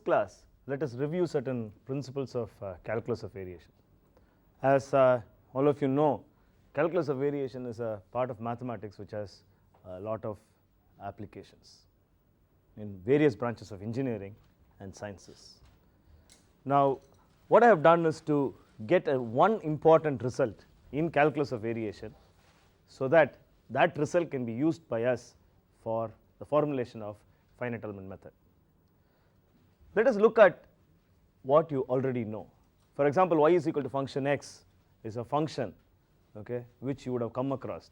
class, let us review certain principles of calculus of variation. As all of you know, calculus of variation is a part of mathematics which has a lot of applications in various branches of engineering and sciences. Now, what I have done is to get one important result in calculus of variation, so that that result can be used by us for the formulation of finite element method. Let us look at what you already know. For example, y is equal to function x is a function, okay, which you would have come across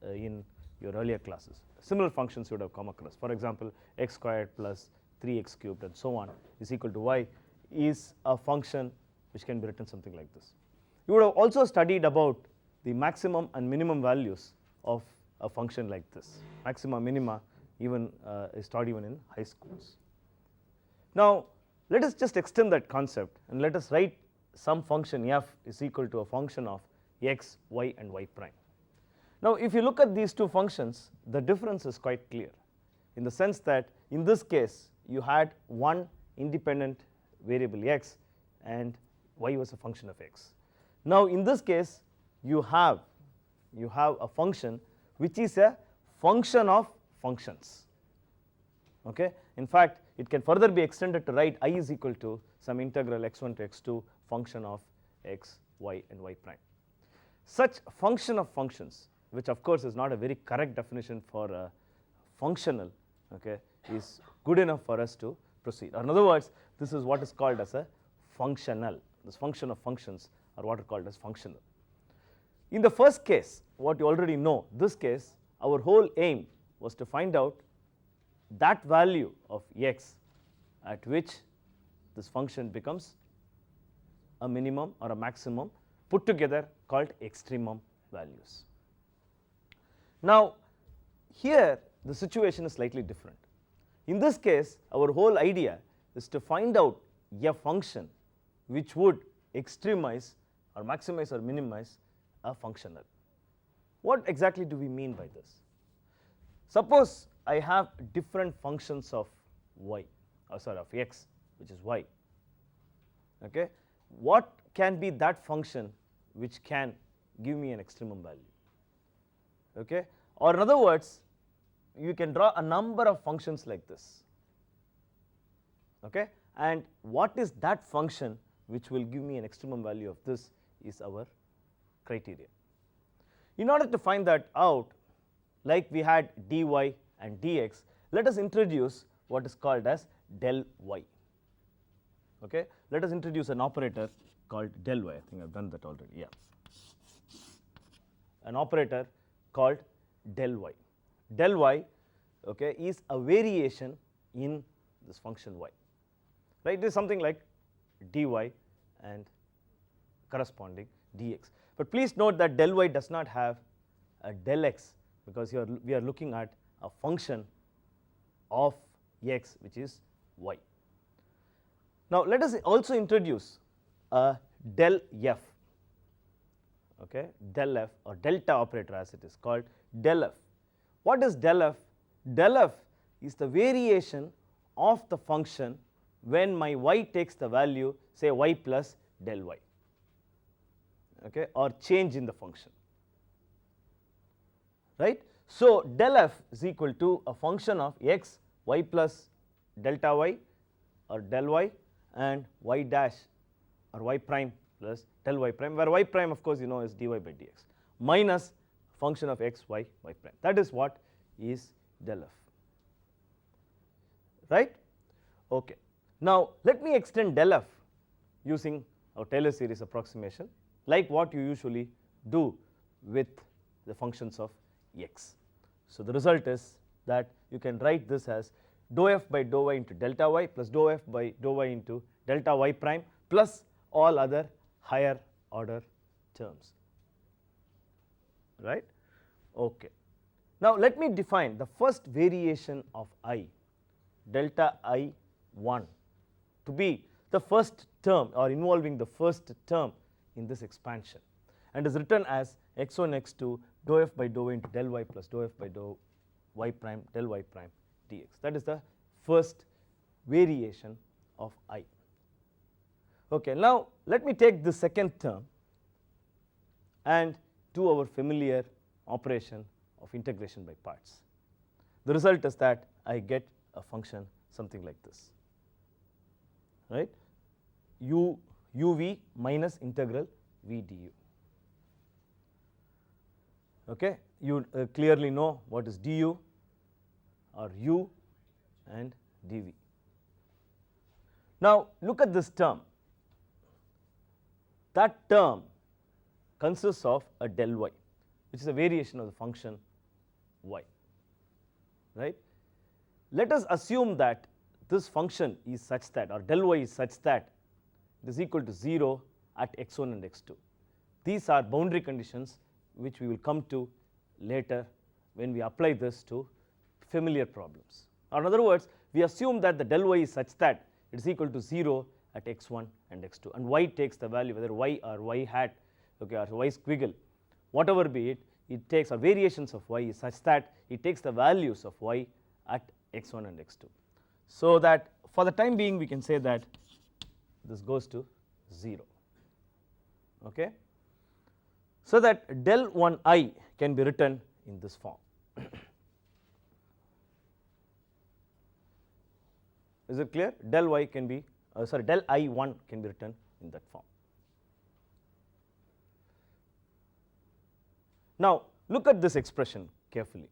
in your earlier classes. Similar functions you would have come across. For example, x squared plus 3x cubed and so on is equal to y is a function which can be written something like this. You would have also studied about the maximum and minimum values of a function like this. Maxima, minima even is taught even in high schools. Now, let us just extend that concept and let us write some function f is equal to a function of x, y and y prime. Now, if you look at these two functions, the difference is quite clear in the sense that in this case you had one independent variable x and y was a function of x. Now, in this case you have a function which is a function of functions. Okay. In fact, it can further be extended to write I is equal to some integral x1 to x2 function of x, y and y prime. Such function of functions, which of course is not a very correct definition for functional, okay, is good enough for us to proceed. Or in other words, this is what is called as a functional. This function of functions are what are called as functional. In the first case, what you already know, this case, our whole aim was to find out that value of x at which this function becomes a minimum or a maximum put together called extremum values. Now, here the situation is slightly different. In this case, our whole idea is to find out a function which would extremize or maximize or minimize a functional. What exactly do we mean by this? Suppose I have different functions of y, or sorry, of x, which is y. Okay, what can be that function which can give me an extremum value? Okay, or in other words, you can draw a number of functions like this. Okay, and what is that function which will give me an extremum value of this is our criteria. In order to find that out, like we had dy and dx, let us introduce what is called as del y. Okay, let us introduce an operator called del y. I think I have done that already. Yeah, an operator called del y. Del y, okay, is a variation in this function y. Right, it is something like dy and corresponding dx. But please note that del y does not have a del x, because we are looking at a function of x which is y. Now, let us also introduce a del f, okay, del f or delta operator as it is called, del f. What is del f? Del f is the variation of the function when my y takes the value, say y plus del y, okay, or change in the function, right. So, del f is equal to a function of x, y plus delta y or del y, and y dash or y prime plus del y prime, where y prime of course you know is dy by dx, minus function of x, y, y prime. That is what is del f, right. Okay. Now, let me extend del f using our Taylor series approximation, like what you usually do with the functions of x. So, the result is that you can write this as dou f by dou y into delta y plus dou f by dou y into delta y prime plus all other higher order terms, right. Okay. Now, let me define the first variation of I, delta I1, to be the first term or involving the first term in this expansion, and is written as x1 x2 dou f by dou y into del y plus dou f by dou y prime del y prime dx. That is the first variation of I. Okay, now let me take the second term and do our familiar operation of integration by parts. The result is that I get a function something like this, right? uv minus integral v du. Okay, you clearly know what is du or u and dv. Now look at this term. That term consists of a del y, which is a variation of the function y, right? Let us assume that this function is such that, or del y is such that it is equal to 0 at x1 and x2. These are boundary conditions which we will come to later when we apply this to familiar problems. Or in other words, we assume that the del y is such that it is equal to 0 at x1 and x2, and y takes the value, whether y or y hat, okay, or y squiggle, whatever be it, it takes, or variations of y is such that it takes the values of y at x1 and x2. So that for the time being we can say that this goes to 0. Okay, so that del 1I can be written in this form. Is it clear? Del y can be del I1 can be written in that form. Now look at this expression carefully.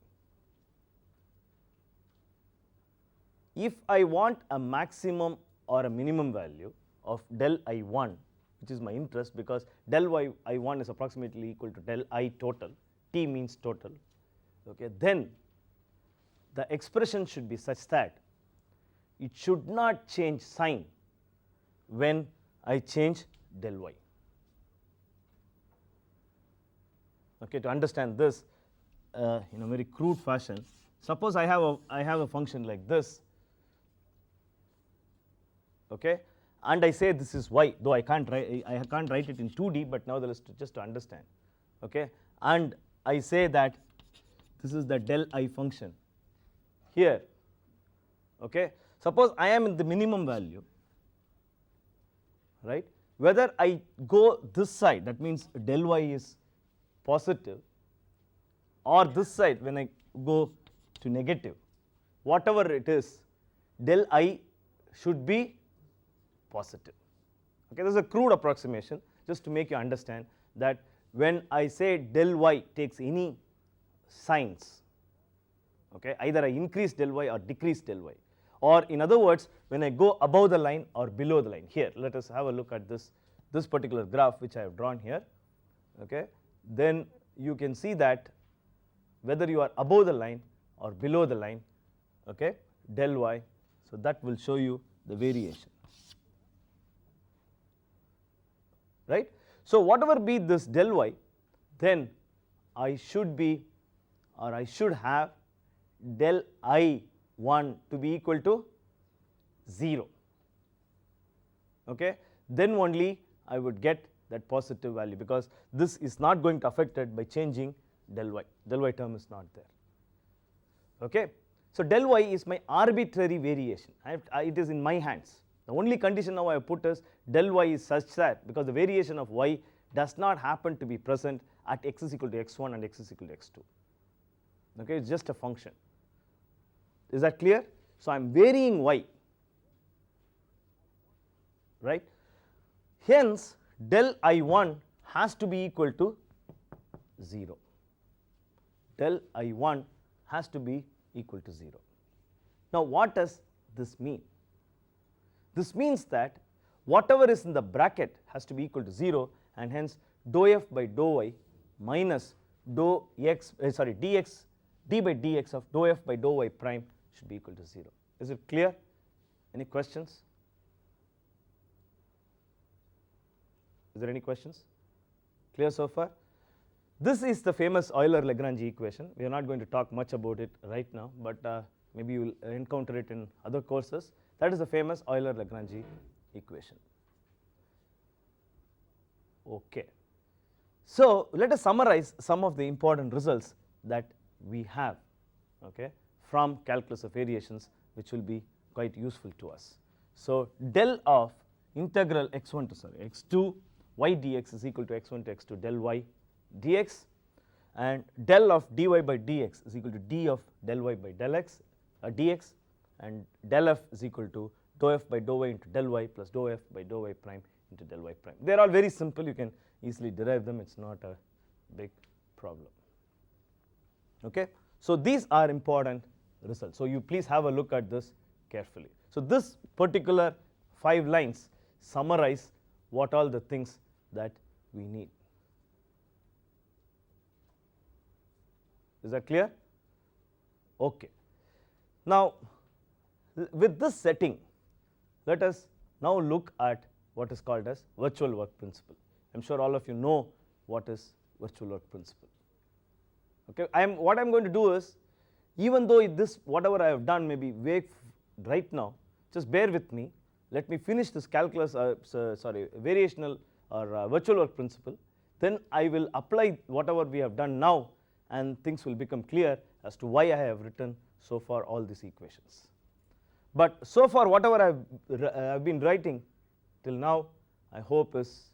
If I want a maximum or a minimum value of del I1, which is my interest, because del I1 is approximately equal to del I total, T means total, okay, then the expression should be such that it should not change sign when I change del y. Okay, to understand this in a very crude fashion, suppose I have a function like this, okay, and I say this is y, though I can't write it in 2D, but nevertheless just to understand, okay, and I say that this is the del I function here. Okay, suppose I am in the minimum value, right? Whether I go this side, that means del y is positive, or this side when I go to negative, whatever it is, del I should be positive. Okay, this is a crude approximation just to make you understand that when I say del y takes any signs, okay, either I increase del y or decrease del y, or in other words, when I go above the line or below the line. Here let us have a look at this particular graph which I have drawn here, okay, then you can see that whether you are above the line or below the line, okay, del y, so that will show you the variation, right? So whatever be this del y, then I should be, or I should have del I1 to be equal to 0, okay, then only I would get that positive value, because this is not going to affect it by changing del y term is not there. Okay, so del y is my arbitrary variation, it is in my hands. The only condition now I have put is del y is such that, because the variation of y does not happen to be present at x is equal to x1 and x is equal to x2, okay, it is just a function. Is that clear? So I am varying y, right? Hence del I1 has to be equal to 0. Del I1 has to be equal to 0. Now what does this mean? This means that whatever is in the bracket has to be equal to 0, and hence dou f by dou y minus dou x dx d by dx of dou f by dou y prime should be equal to 0. Is it clear? Any questions? Is there any questions? Clear so far? This is the famous Euler-Lagrange equation. We are not going to talk much about it right now, but maybe you will encounter it in other courses. That is the famous Euler-Lagrange equation. Okay. So let us summarize some of the important results that we have, okay, from calculus of variations, which will be quite useful to us. So del of integral x1 to x2 y dx is equal to x1 to x2 del y dx, and del of dy by dx is equal to d of del y by del x dx, and del f is equal to dou f by dou y into del y plus dou f by dou y prime into del y prime. They are all very simple, you can easily derive them, it is not a big problem. Okay. So these are important results. So you please have a look at this carefully. So this particular 5 lines summarize what all the things that we need. Is that clear? Okay. Now with this setting, let us now look at what is called as virtual work principle. I am sure all of you know what is virtual work principle. Okay. What I am going to do is, even though this whatever I have done may be vague right now, just bear with me, let me finish this calculus variational or virtual work principle, then I will apply whatever we have done now and things will become clear as to why I have written so far all these equations. But so far whatever I have been writing till now, I hope is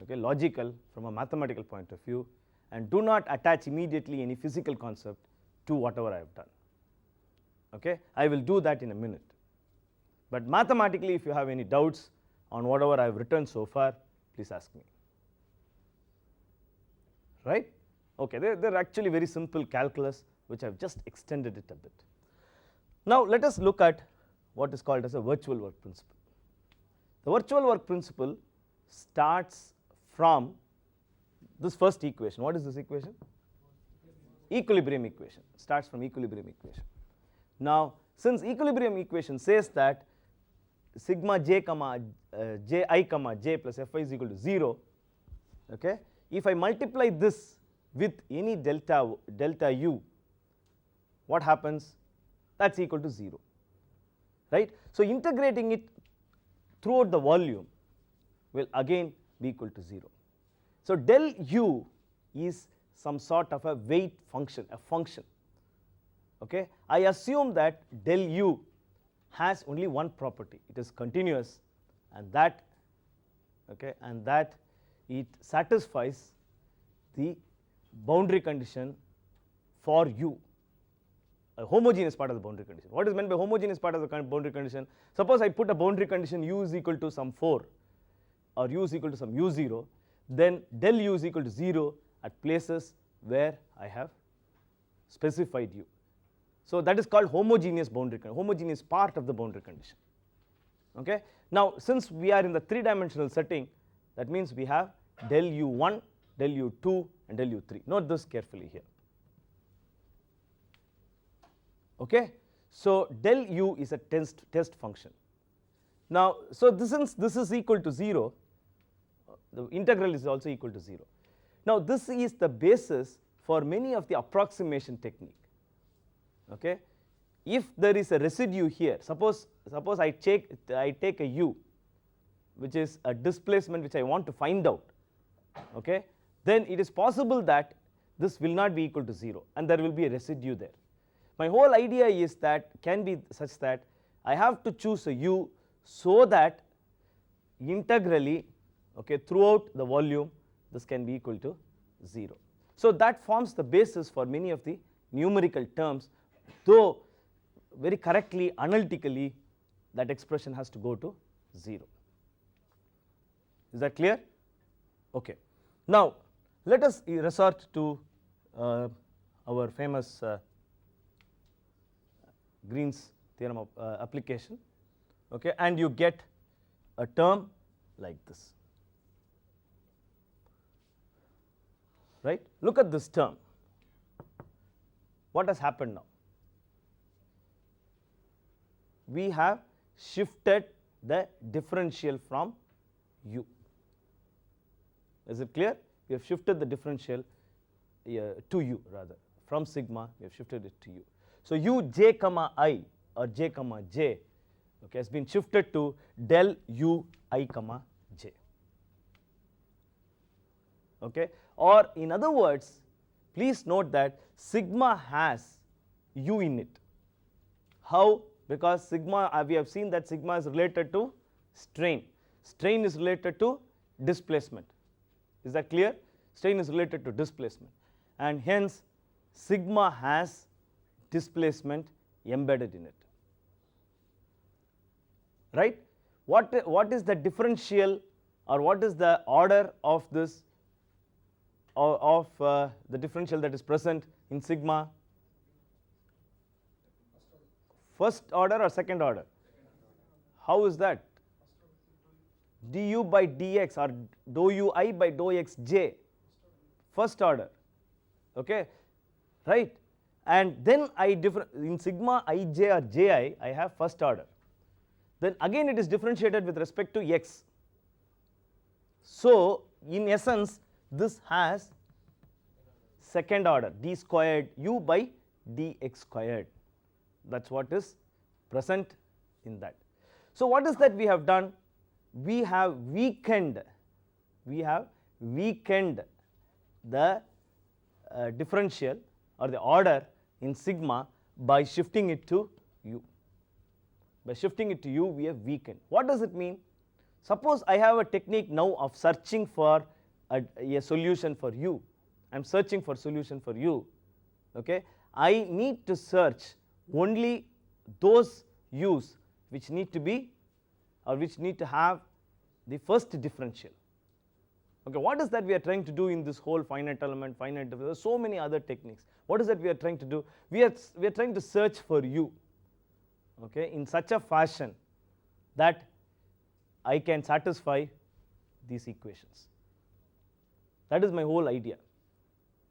logical from a mathematical point of view, and do not attach immediately any physical concept to whatever I have done. Okay. I will do that in a minute, but mathematically if you have any doubts on whatever I have written so far, please ask me. Right? Okay. They are actually very simple calculus which I have just extended it a bit. Now let us look at what is called as a virtual work principle. The virtual work principle starts from this first equation. What is this equation? Equilibrium equation. Starts from equilibrium equation. Now since equilibrium equation says that sigma j comma ji comma j plus fi is equal to 0, okay, if I multiply this with any delta u, what happens? That is equal to 0, right. So integrating it throughout the volume will again be equal to 0. So del u is some sort of a weight function, a function. Okay. I assume that del u has only one property, it is continuous, and that it satisfies the boundary condition for u, a homogeneous part of the boundary condition. What is meant by homogeneous part of the boundary condition? Suppose I put a boundary condition u is equal to some 4 or u is equal to some u0, then del u is equal to 0 at places where I have specified u. So that is called homogeneous boundary condition, homogeneous part of the boundary condition. Okay. Now since we are in the 3-dimensional setting, that means we have del u1, del u2 and del u3. Note this carefully here. Okay. So del u is a test function. Now so since this is equal to 0, the integral is also equal to 0. Now this is the basis for many of the approximation technique. Okay. If there is a residue here, suppose I take a u which is a displacement which I want to find out, okay, then it is possible that this will not be equal to 0 and there will be a residue there. My whole idea is that can be such that I have to choose a u so that integrally, okay, throughout the volume this can be equal to 0. So that forms the basis for many of the numerical terms, though very correctly analytically that expression has to go to 0. Is that clear? Okay. Now let us resort to our famous Green's theorem of application, okay, and you get a term like this, right. Look at this term. What has happened now? We have shifted the differential from u. Is it clear? We have shifted the differential to u, rather from sigma we have shifted it to u. So u j comma I or j comma j, okay, has been shifted to del u I comma j, okay. Or in other words, please note that sigma has u in it. How? because sigma, we have seen that sigma is related to strain. Strain is related to displacement. Is that clear? Strain is related to displacement, and hence sigma has displacement embedded in it. Right? What is the differential, or what is the order of this, of the differential that is present in sigma? First order or second order? How is that? Du by dx or dou ui by dou xj, first order, okay, right? And then in sigma ij or ji, I have first order. Then again it is differentiated with respect to x. So in essence this has second order, d squared u by dx squared. That's what is present in that. So what is that we have done? We have weakened the differential or the order in sigma by shifting it to u. By shifting it to u, we have weakened. What does it mean? Suppose I have a technique now of searching for a solution for u. I am searching for solution for u. Okay, I need to search only those u's which need to be, or which need to have the first differential. Okay, what is that we are trying to do in this whole finite element, finite differential? So many other techniques. What is that we are trying to do? We are trying to search for u, okay, in such a fashion that I can satisfy these equations. That is my whole idea.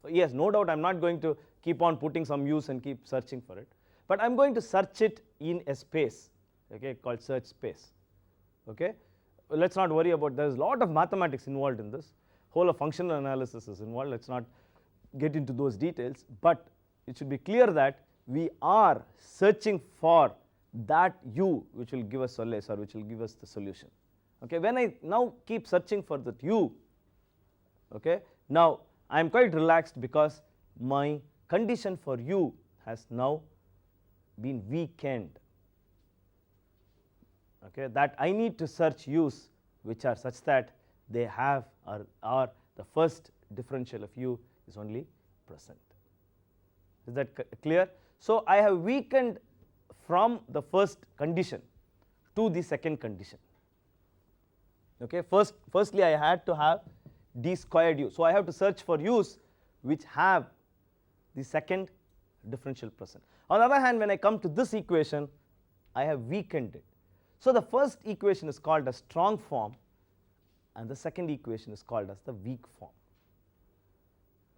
Yes, no doubt I am not going to keep on putting some u's and keep searching for it, but I am going to search it in a space, okay, called search space. Okay, let's not worry about, there is a lot of mathematics involved in this, whole of functional analysis is involved, let's not get into those details, but it should be clear that we are searching for that u which will give us solace, or which will give us the solution. Okay, when I now keep searching for that u, okay, now I am quite relaxed because my condition for u has now been weakened. Okay, that I need to search u's which are such that they have, or the first differential of u is only present. Is that clear? So I have weakened from the first condition to the second condition. Okay, firstly I had to have d squared u, so I have to search for u's which have the second differential present. On the other hand, when I come to this equation, I have weakened it. So the first equation is called a strong form, and the second equation is called as the weak form.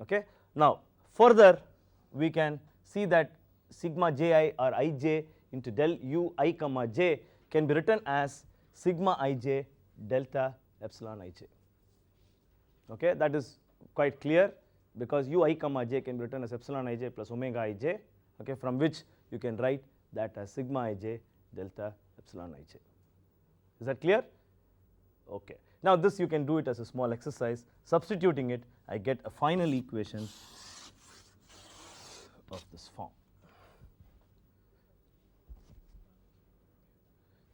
Okay, now further we can see that sigma ji or ij into del u I comma j can be written as sigma ij delta epsilon ij. Okay, that is quite clear, because u I comma j can be written as epsilon ij plus omega ij, okay, from which you can write that as sigma ij delta epsilon ij. Is that clear? Okay. Now this you can do it as a small exercise. Substituting it, I get a final equation of this form.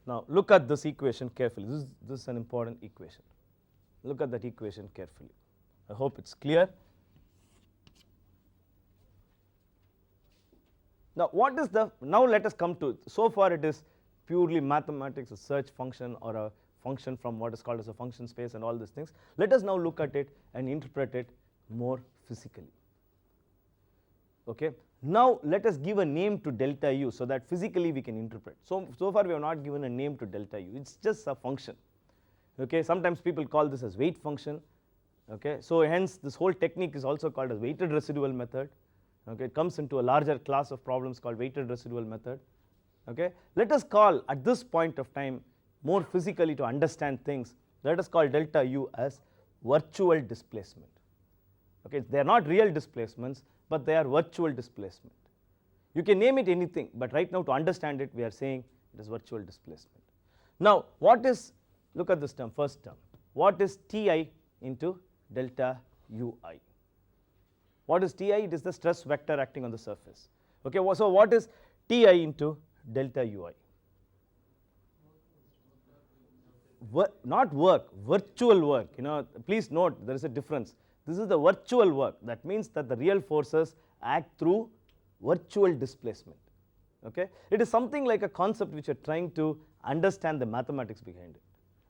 Now look at this equation carefully. This is an important equation. Look at that equation carefully. I hope it's clear. Now what is the, now let us come to, so far it is purely mathematics, a search function or a function from what is called as a function space and all these things. Let us now look at it and interpret it more physically. Okay, now let us give a name to delta u so that physically we can interpret. So far we have not given a name to delta u, it's just a function. Okay, sometimes people call this as weight function. Okay, so hence this whole technique is also called as weighted residual method. Okay, it comes into a larger class of problems called weighted residual method. Okay, let us call at this point of time, more physically to understand things, let us call delta u as virtual displacement. Okay, they are not real displacements, but they are virtual displacement. You can name it anything, but right now to understand it we are saying it is virtual displacement. Now what is, look at this term, first term, what is Ti into delta ui? What is Ti? It is the stress vector acting on the surface. Okay, so what is Ti into delta ui. Not work, virtual work, please note there is a difference. This is the virtual work. That means that the real forces act through virtual displacement. Okay? It is something like a concept which you are trying to understand the mathematics behind it.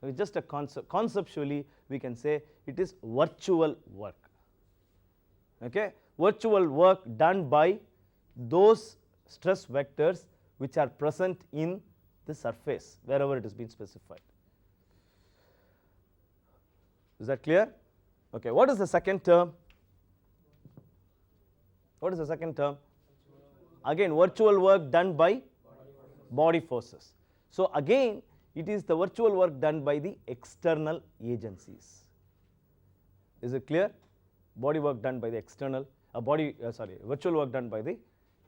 It's just a concept. Conceptually, we can say it is virtual work. Okay? Virtual work done by those stress vectors which are present in the surface wherever it has been specified. Is that clear? Okay. What is the second term? What is the second term? Again, virtual work done by body forces. So again, it is the virtual work done by the external agencies. Is it clear? Body work done by the external, virtual work done by the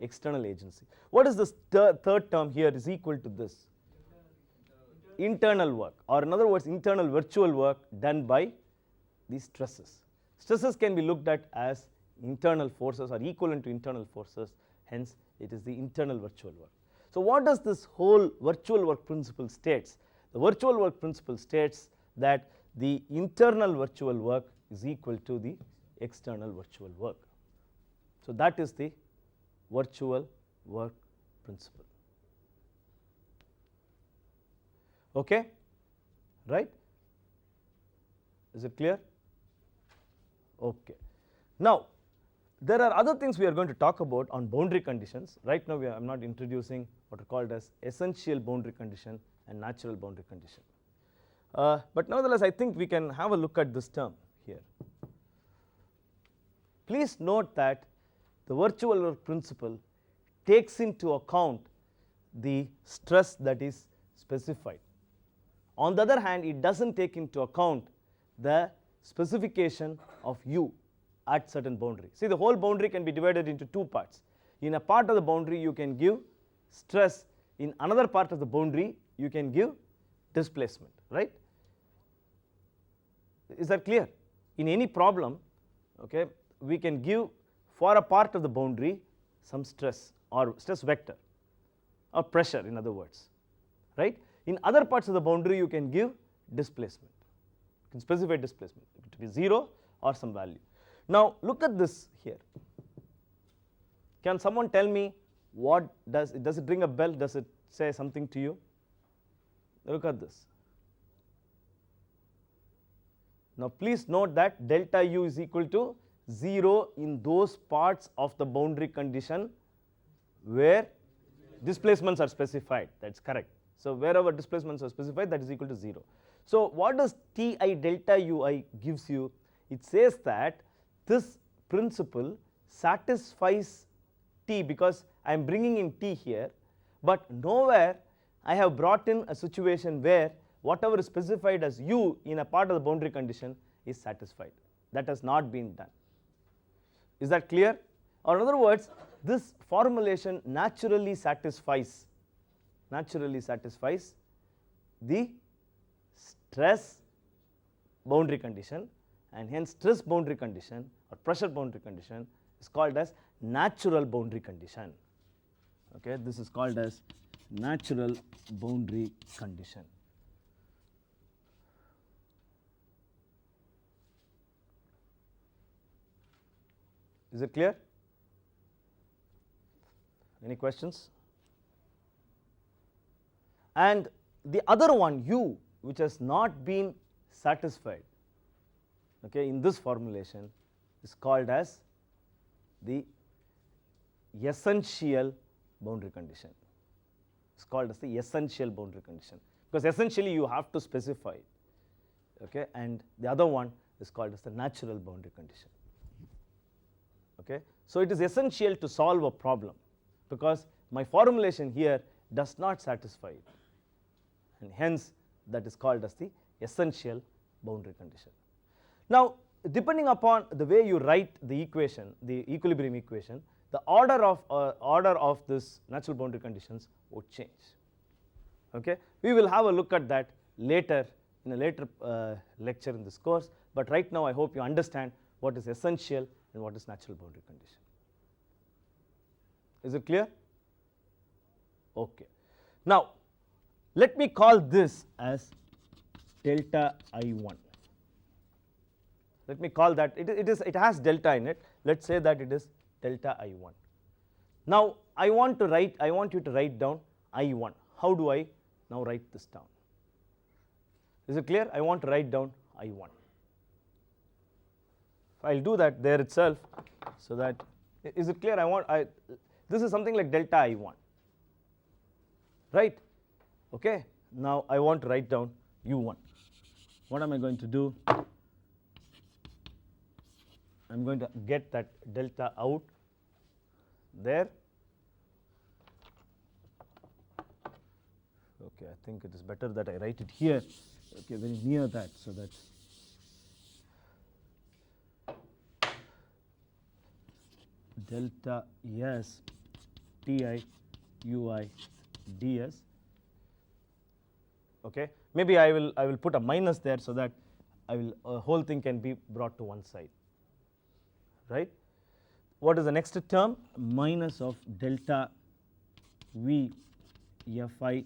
external agency. What is this third term here is equal to this? Internal work, or in other words, internal virtual work done by the stresses. Stresses can be looked at as internal forces or equivalent to internal forces, hence it is the internal virtual work. So what does this whole virtual work principle states? The virtual work principle states that the internal virtual work is equal to the external virtual work. So that is the virtual work principle. Okay? Right? Is it clear? Okay. Now, there are other things we are going to talk about on boundary conditions. Right now, I am not introducing what are called as essential boundary condition and natural boundary condition. But nevertheless, I think we can have a look at this term here. Please note that the virtual work principle takes into account the stress that is specified. On the other hand, it does not take into account the specification of u at certain boundary. See, the whole boundary can be divided into two parts. In a part of the boundary, you can give stress. In another part of the boundary, you can give displacement, right? Is that clear? In any problem, okay, we can give for a part of the boundary some stress or stress vector or pressure, in other words, right? In other parts of the boundary, you can give displacement. You can specify displacement to be 0 or some value. Now, look at this here. Can someone tell me what does it ring a bell? Does it say something to you? Look at this. Now, please note that delta u is equal to 0 in those parts of the boundary condition where displacements are specified. That is correct. So, wherever displacements are specified, that is equal to 0. So, what does Ti delta ui gives you? It says that this principle satisfies T because I am bringing in T here, but nowhere I have brought in a situation where whatever is specified as u in a part of the boundary condition is satisfied. That has not been done. Is that clear? Or in other words, this formulation naturally satisfies the stress boundary condition, and hence stress boundary condition or pressure boundary condition is called as natural boundary condition. Okay, this is called as natural boundary condition. Is it clear? Any questions? And the other one, u, which has not been satisfied, okay, in this formulation is called as the essential boundary condition. It's called as the essential boundary condition because essentially you have to specify it, okay, and the other one is called as the natural boundary condition. Okay. So, it is essential to solve a problem because my formulation here does not satisfy it, and hence that is called as the essential boundary condition. Now, depending upon the way you write the equation, the equilibrium equation, the order of this natural boundary conditions would change. Okay. We will have a look at that later in a later lecture in this course, but right now I hope you understand what is essential and what is natural boundary condition. Is it clear? Okay. Now, let me call this as delta I1. Let me call that it has delta in it. Let us say that it is delta I1. Now, I want you to write down I1. How do I now write this down? Is it clear? I want to write down I1. I will do that there itself, so that, is it clear? This is something like delta I1, right? Okay. Now, I want to write down U1. What am I going to do? I am going to get that delta out there. Okay, I think it is better that I write it here, okay, very near that, so that delta S Ti Ui ds. Okay, maybe I will put a minus there, so that whole thing can be brought to one side, right? What is the next term? Minus of delta V Fi,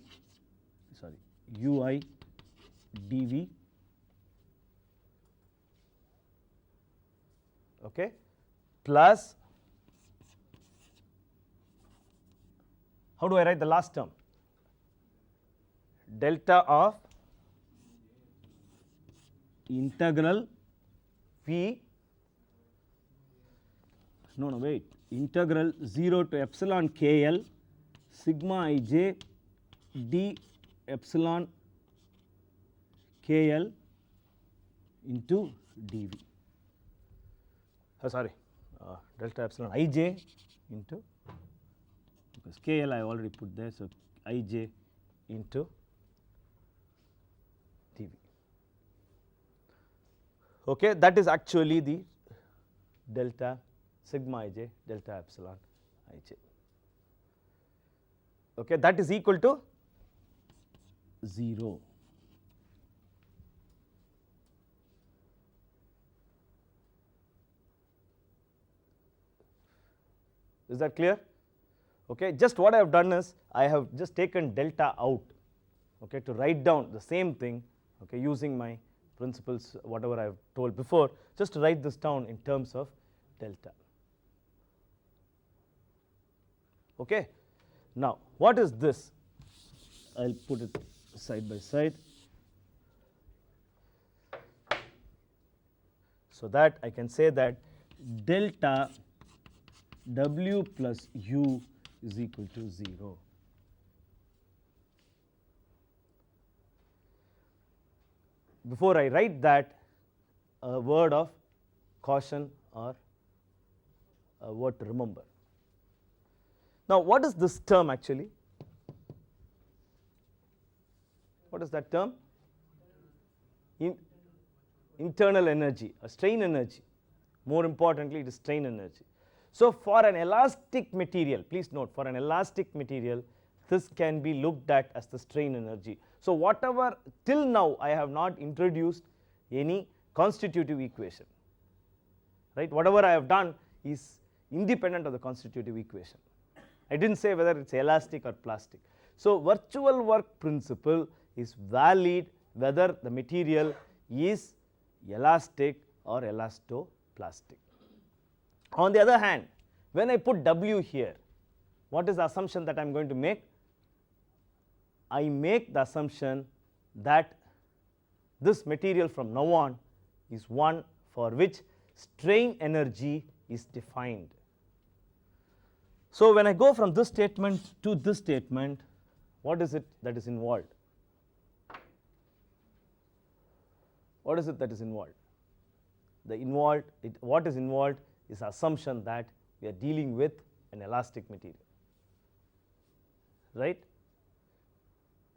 sorry, Ui dV, okay, plus, how do I write the last term? Delta of integral V, wait, integral 0 to epsilon KL sigma ij d epsilon KL into dV. Sorry, delta epsilon ij into, because KL I already put there, so ij into dV. Okay, that is actually the delta sigma ij delta epsilon ij. Okay, that is equal to 0. Is that clear? Okay, just what I have done is I have just taken delta out, okay, to write down the same thing, okay, using my principles, whatever I have told before, just to write this down in terms of delta. Okay. Now, what is this? I will put it side by side, so that I can say that delta W plus U is equal to 0. Before I write that, a word of caution or a word to remember. Now, what is this term actually? What is that term? Internal energy, a strain energy. More importantly, it is strain energy. So, for an elastic material, please note, for an elastic material, this can be looked at as the strain energy. So, whatever till now I have not introduced any constitutive equation, right? Whatever I have done is independent of the constitutive equation. I did not say whether it is elastic or plastic. So, virtual work principle is valid whether the material is elastic or elastoplastic. On the other hand, when I put W here, what is the assumption that I am going to make? I make the assumption that this material from now on is one for which strain energy is defined. So, when I go from this statement to this statement, what is it that is involved? What is it that is involved? What is involved is the assumption that we are dealing with an elastic material, right?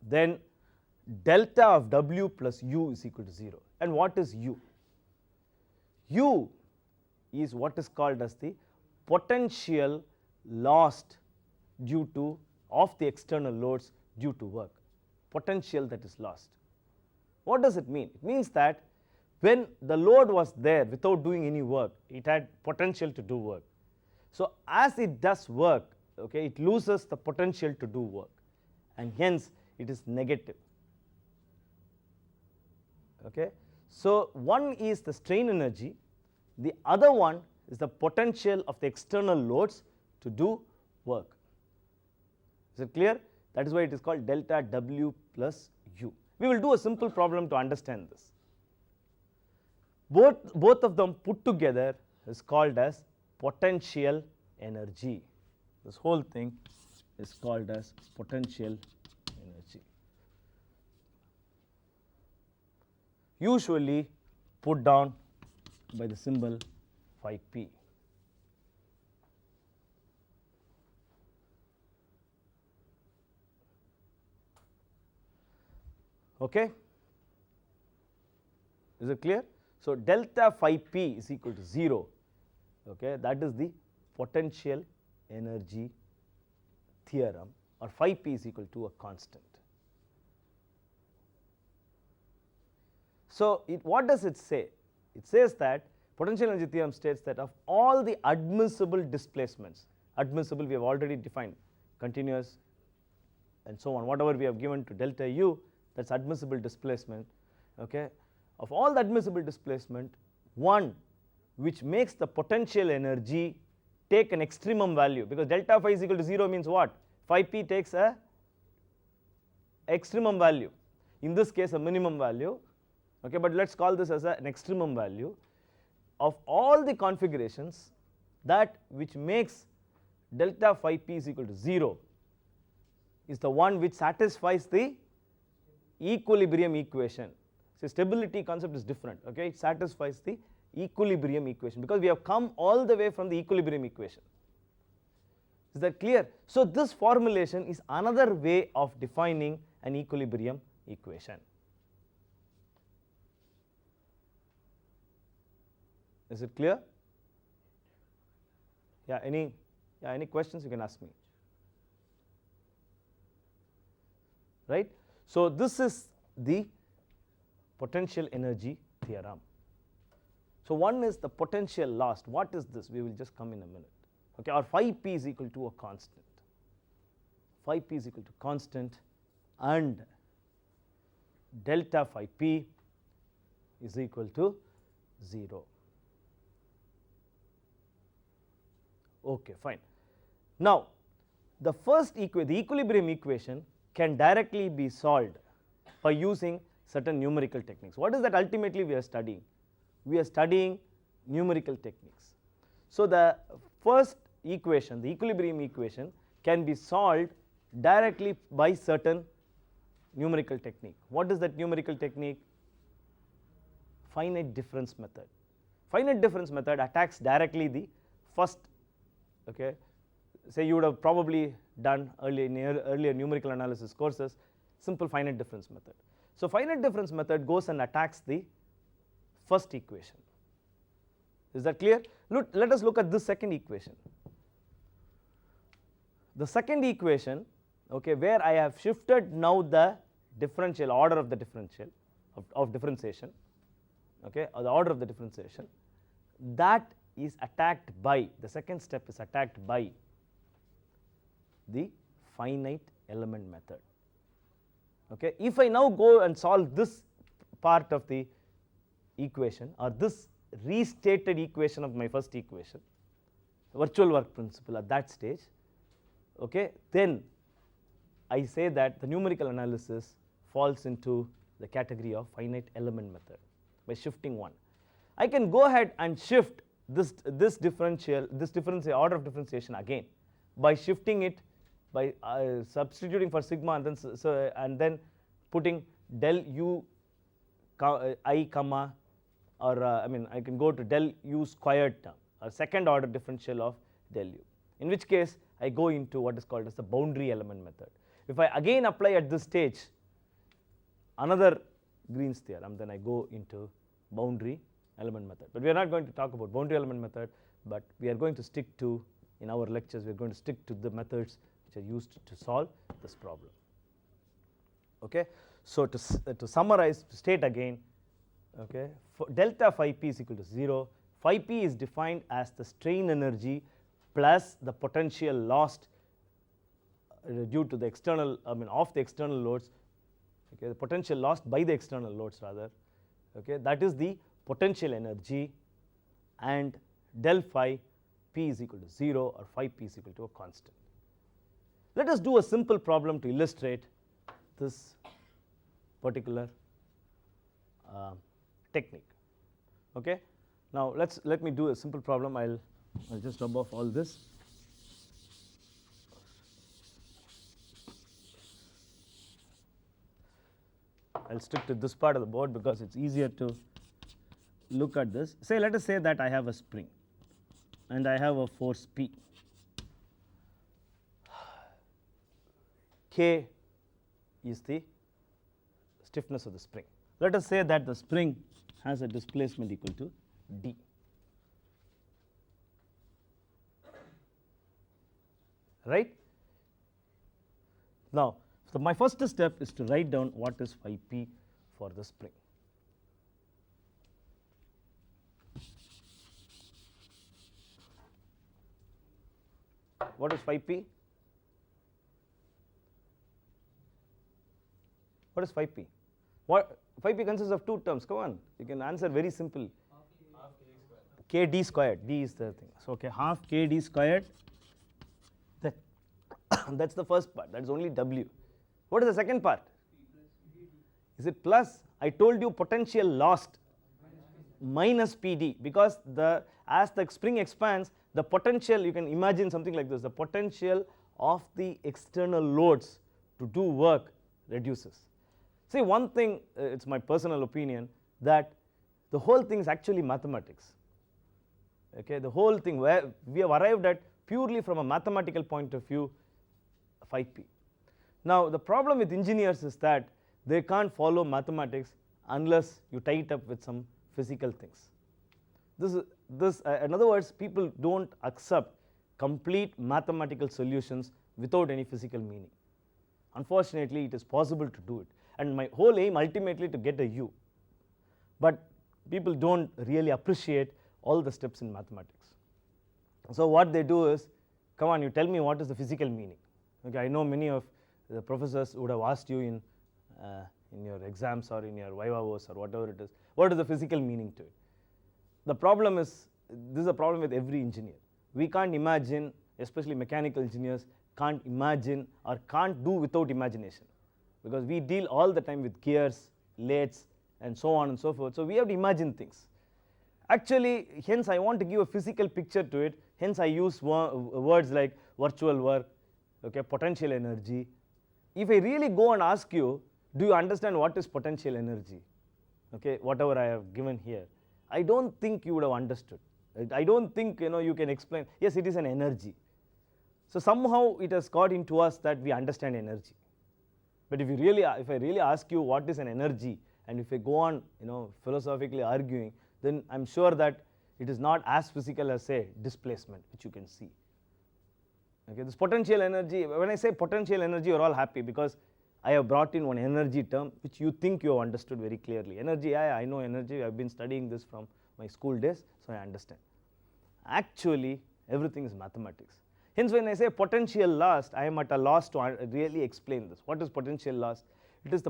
Then delta of W plus U is equal to 0. And what is U? U is what is called as the potential lost due to of the external loads due to work, potential that is lost. What does it mean? It means that when the load was there without doing any work, it had potential to do work. So, as it does work, okay, it loses the potential to do work. and hence it is negative. Okay. So, one is the strain energy, the other one is the potential of the external loads to do work. Is it clear? That is why it is called delta W plus U. We will do a simple problem to understand this. Both of them put together is called as potential energy. This whole thing is called as potential energy. Usually put down by the symbol phi p. Okay. Is it clear? So, delta phi p is equal to 0, okay, that is the potential energy theorem, or phi p is equal to a constant. So, what does it say? It says that potential energy theorem states that of all the admissible displacements, admissible we have already defined, continuous and so on, whatever we have given to delta u, that is admissible displacement. Okay. Of all the admissible displacement, one which makes the potential energy take an extremum value, because delta phi is equal to 0 means what? Phi p takes a extremum value, in this case a minimum value, okay, but let us call this as an extremum value. Of all the configurations, that which makes delta phi p is equal to 0 is the one which satisfies the equilibrium equation. So, stability concept is different, okay, it satisfies the equilibrium equation, because we have come all the way from the equilibrium equation. Is that clear? So, this formulation is another way of defining an equilibrium equation. Is it clear? Yeah, any questions you can ask me. Right? So, this is the potential energy theorem. So, one is the potential lost. What is this? We will just come in a minute. Okay, or phi p is equal to a constant. Phi p is equal to constant, and delta phi p is equal to 0. Okay, fine. Now, the first the equilibrium equation can directly be solved by using certain numerical techniques. What is that ultimately we are studying? We are studying numerical techniques. So, the first equation, the equilibrium equation, can be solved directly by certain numerical technique. What is that numerical technique? Finite difference method. Finite difference method attacks directly the first, okay, say you would have probably done earlier numerical analysis courses, simple finite difference method. So, finite difference method goes and attacks the first equation. Is that clear? Let us look at this second equation. The second equation, okay, where I have shifted now the differential order of the differential of differentiation, okay, or the order of the differentiation, that is attacked by, the second step is attacked by the finite element method. Okay. If I now go and solve this part of the equation, or this restated equation of my first equation, virtual work principle at that stage, okay, then I say that the numerical analysis falls into the category of finite element method by shifting one. I can go ahead and shift this differential order of differentiation again by shifting it by substituting for sigma, and then putting del u I comma, or I mean I can go to del u squared term, or second order differential of del u, in which case I go into what is called as the boundary element method. If I again apply at this stage another Green's theorem, then I go into boundary element method. But we are not going to talk about boundary element method, but we are going to stick to, in our lectures we are going to stick to the methods which are used to solve this problem. Okay. So, to summarize, to state again, okay, for delta phi p is equal to 0, phi p is defined as the strain energy plus the potential lost due to the external, of the external loads, okay, the potential lost by the external loads rather, okay, that is the potential energy, and del phi p is equal to 0 or phi p is equal to a constant. Let us do a simple problem to illustrate this particular technique. Okay. Now let me do a simple problem. I'll just rub off all this. I'll stick to this part of the board because it's easier to look at this. Say, let us say that I have a spring and I have a force P. K is the stiffness of the spring. Let us say that the spring has a displacement equal to d. Right? Now, so my first step is to write down what is phi p for the spring. What is phi p? What is phi p? What phi p consists of two terms. Come on, you can answer very simple. Half k d squared. Kd squared. D is the thing. So okay, half kd squared. That's the first part. That's only w. What is the second part? Is it plus? I told you potential lost minus pd, because as the spring expands, the potential, you can imagine something like this, the potential of the external loads to do work reduces. See, one thing, it's my personal opinion, that the whole thing is actually mathematics. Okay, the whole thing, where we have arrived at purely from a mathematical point of view, phi p. Now, the problem with engineers is that they can't follow mathematics unless you tie it up with some physical things. In other words, people don't accept complete mathematical solutions without any physical meaning. Unfortunately, it is possible to do it, and my whole aim ultimately to get a U, but people don't really appreciate all the steps in mathematics. So what they do is, come on, you tell me what is the physical meaning. Okay, I know many of the professors would have asked you in your exams or in your vivavos or whatever it is, what is the physical meaning to it? The problem is, this is a problem with every engineer. We can't imagine, especially mechanical engineers, can't imagine or can't do without imagination, because we deal all the time with gears, lathes, and so on and so forth. So we have to imagine things. Actually, hence I want to give a physical picture to it. Hence I use words like virtual work, okay, potential energy. If I really go and ask you, do you understand what is potential energy? Okay, whatever I have given here, I don't think you would have understood. I don't think you can explain. Yes, it is an energy. So somehow it has got into us that we understand energy. But if I really ask you what is an energy, and if I go on philosophically arguing, then I'm sure that it is not as physical as, say, displacement, which you can see. Okay, this potential energy, when I say potential energy, you're all happy because I have brought in one energy term which you think you have understood very clearly. Energy, I know energy, I've been studying this from my school days, so I understand. Actually, everything is mathematics. Hence, when I say potential lost, I am at a loss to really explain this. What is potential lost? It is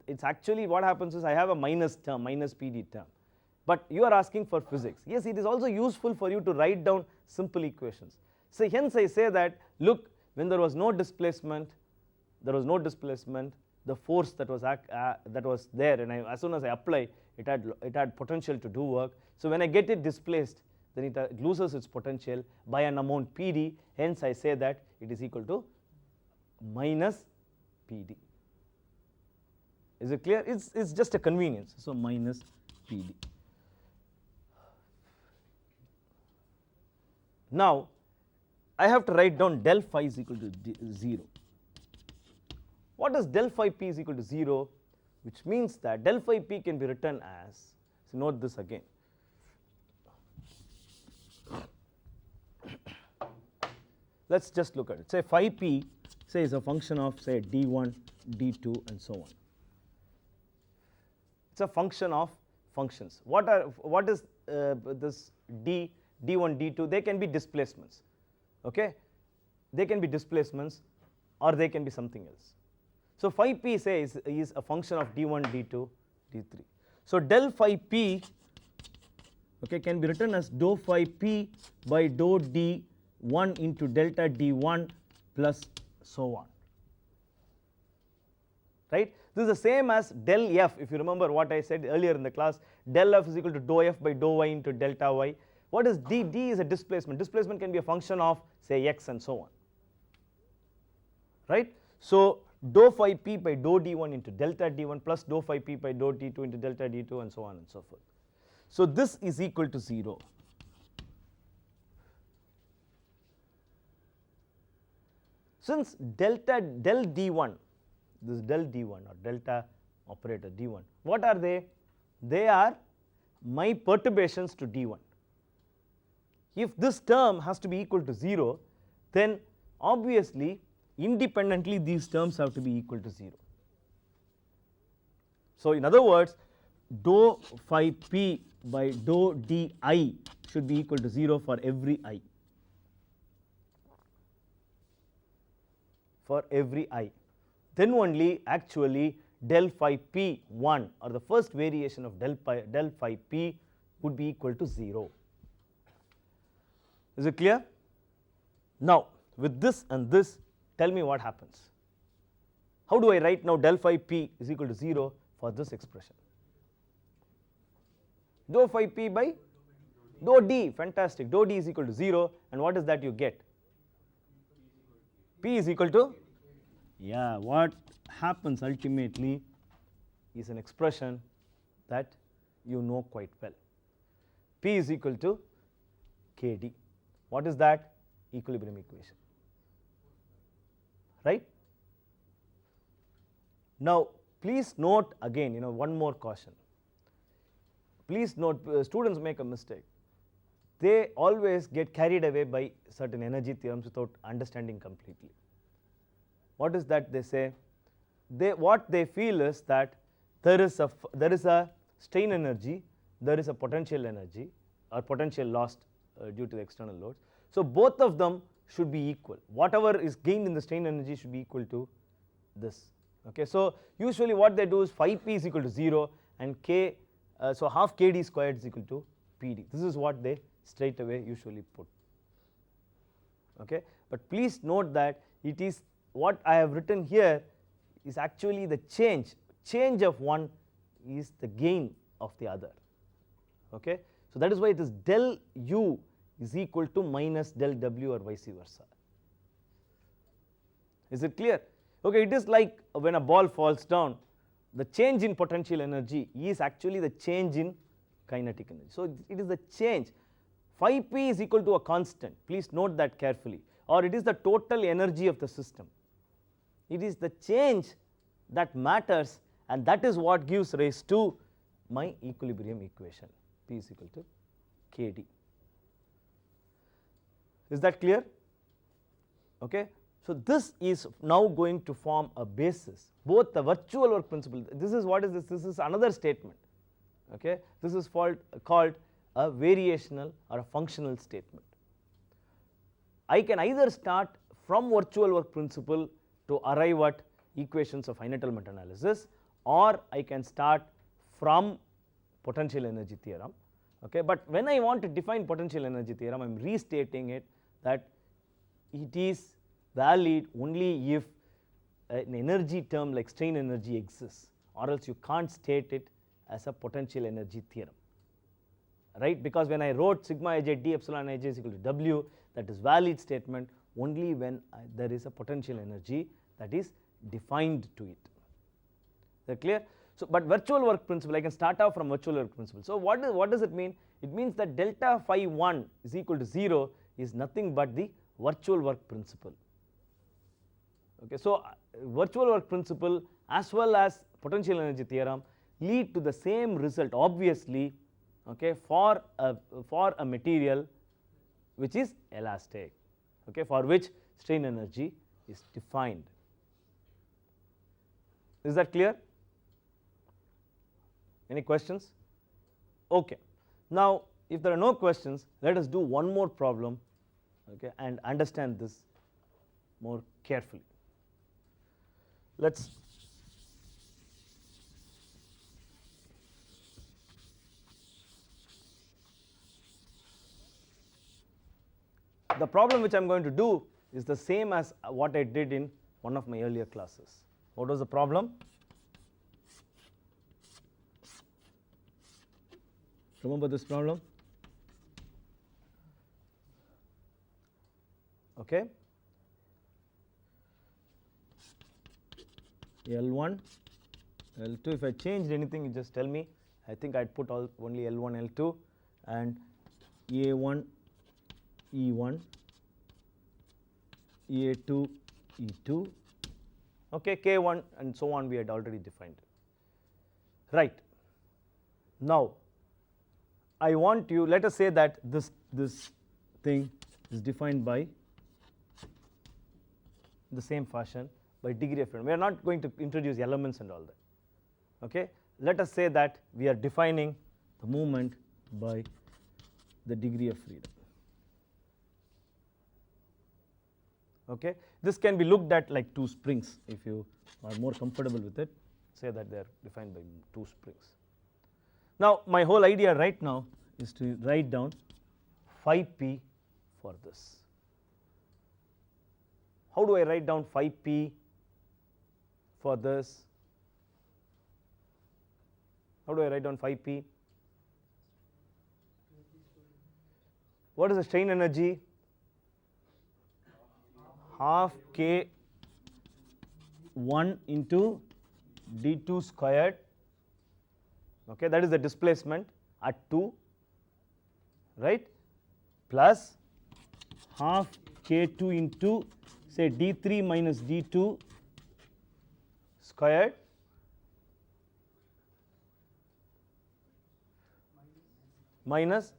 it's actually what happens is I have a minus term, minus PD term. But you are asking for physics. Yes, it is also useful for you to write down simple equations. So hence I say that, look, when there was no displacement, the force that was there, and as soon as I apply, it had potential to do work. So when I get it displaced, then it loses its potential by an amount PD. Hence I say that it is equal to minus PD. Is it clear? It's just a convenience. So minus PD. Now I have to write down del phi is equal to 0. What is del phi p is equal to 0? Which means that del phi p can be written as, so note this again. Let's just look at it. Say phi p, say, is a function of, say, d1, d2, and so on. It's a function of functions. What is this d1, d2? They can be displacements. Okay, they can be displacements. or they can be something else. So phi p say is a function of d1, d2, d3. So del phi p, okay, can be written as dou phi p by dou d1 into delta d1 plus so on, right. This is the same as del f. If you remember what I said earlier in the class, del f is equal to dou f by dou y into delta y. What is d? D is a displacement. Displacement can be a function of say x and so on, right. So dou phi p by dou d1 into delta d1 plus dou phi p by dou d2 into delta d2 and so on and so forth. So this is equal to 0. Since del d1, this del d1 or delta operator d1, what are they? They are my perturbations to d1. If this term has to be equal to 0, then obviously independently these terms have to be equal to 0. So in other words, dou phi p by dou di should be equal to 0 for every I. For every I. Then only actually del phi p1 or the first variation of del phi p would be equal to 0. Is it clear? Now with this and this, tell me what happens. How do I write now del phi p is equal to 0 for this expression? Dou phi p by dou d, fantastic, dou d is equal to 0, and what is that you get? P is equal to, yeah, what happens ultimately is an expression that you know quite well. P is equal to kd. What is that? Equilibrium equation, right? Now please note again, one more caution. Please note, students make a mistake. They always get carried away by certain energy theorems without understanding completely. What is that they say? What they feel is that there is a strain energy, there is a potential energy or potential lost due to the external loads. So both of them should be equal. Whatever is gained in the strain energy should be equal to this. Okay, so usually what they do is phi p is equal to 0 and k, so half kd squared is equal to pd. This is what they straight away usually put. Okay, but please note that it is what I have written here is actually the change of one is the gain of the other. Okay, so that is why it is del u is equal to minus del w or vice versa. Is it clear? Okay, it is like when a ball falls down, the change in potential energy is actually the change in kinetic energy. So it is the change. Phi p is equal to a constant, please note that carefully, or it is the total energy of the system. It is the change that matters, and that is what gives rise to my equilibrium equation, P is equal to kd. Is that clear? Okay. So this is now going to form a basis, both the virtual work principle. This is what is this? This is another statement. Okay, this is called a variational or a functional statement. I can either start from virtual work principle to arrive at equations of finite element analysis, or I can start from potential energy theorem. Okay, but when I want to define potential energy theorem, I am restating it that it is valid only if an energy term like strain energy exists, or else you can't state it as a potential energy theorem, right? Because when I wrote sigma ij d epsilon ij is equal to w, that is valid statement only when there is a potential energy that is defined to it. Is that clear? So but virtual work principle, I can start off from virtual work principle. So what does it mean? It means that delta phi 1 is equal to 0 is nothing but the virtual work principle. Okay, so virtual work principle as well as potential energy theorem lead to the same result obviously, okay, for a material which is elastic, okay, for which strain energy is defined. Is that clear? Any questions? Okay. Now if there are no questions, let us do one more problem, okay, and understand this more carefully. let's the problem which I am going to do is the same as what I did in one of my earlier classes. What was the problem? Remember this problem? Okay. L1, L2. If I changed anything, you just tell me. I think I'd put only L1, L2, and A1, E1, A2, E2. Okay, K1 and so on we had already defined. Right. Now, I want you, let us say that this thing is defined by the same fashion by degree of freedom. We are not going to introduce elements and all that. Okay. Let us say that we are defining the movement by the degree of freedom. Okay. This can be looked at like two springs if you are more comfortable with it. Say that they are defined by two springs. Now, my whole idea right now is to write down phi p for this. How do I write down phi p for this? How do I write down phi p? What is the strain energy? Half k 1 into d2 squared. Okay, that is the displacement at 2, right, plus half k2 into say d3 minus d2 squared minus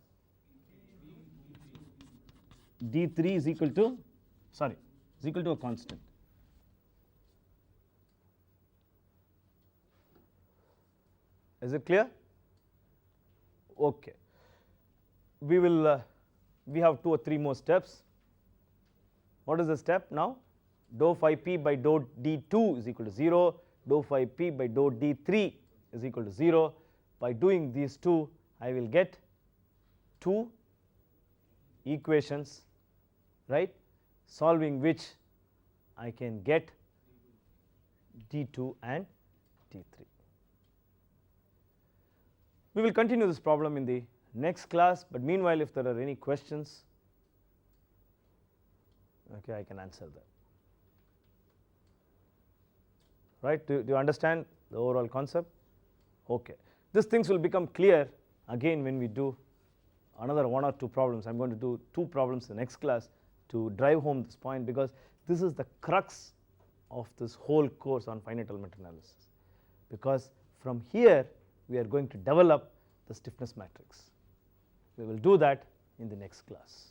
d3 is equal to, sorry, is equal to a constant. Is it clear? Okay. We will we have 2 or 3 more steps. What is the step now? Dou phi p by dou d2 is equal to 0, dou phi p by dou d3 is equal to 0. By doing these two, I will get 2 equations, right, solving which I can get d2 and d3. We will continue this problem in the next class, but meanwhile if there are any questions, okay, I can answer them. Right, do you understand the overall concept? Okay. These things will become clear again when we do another 1 or 2 problems. I am going to do 2 problems in the next class to drive home this point, because this is the crux of this whole course on finite element analysis, because from here we are going to develop the stiffness matrix. We will do that in the next class.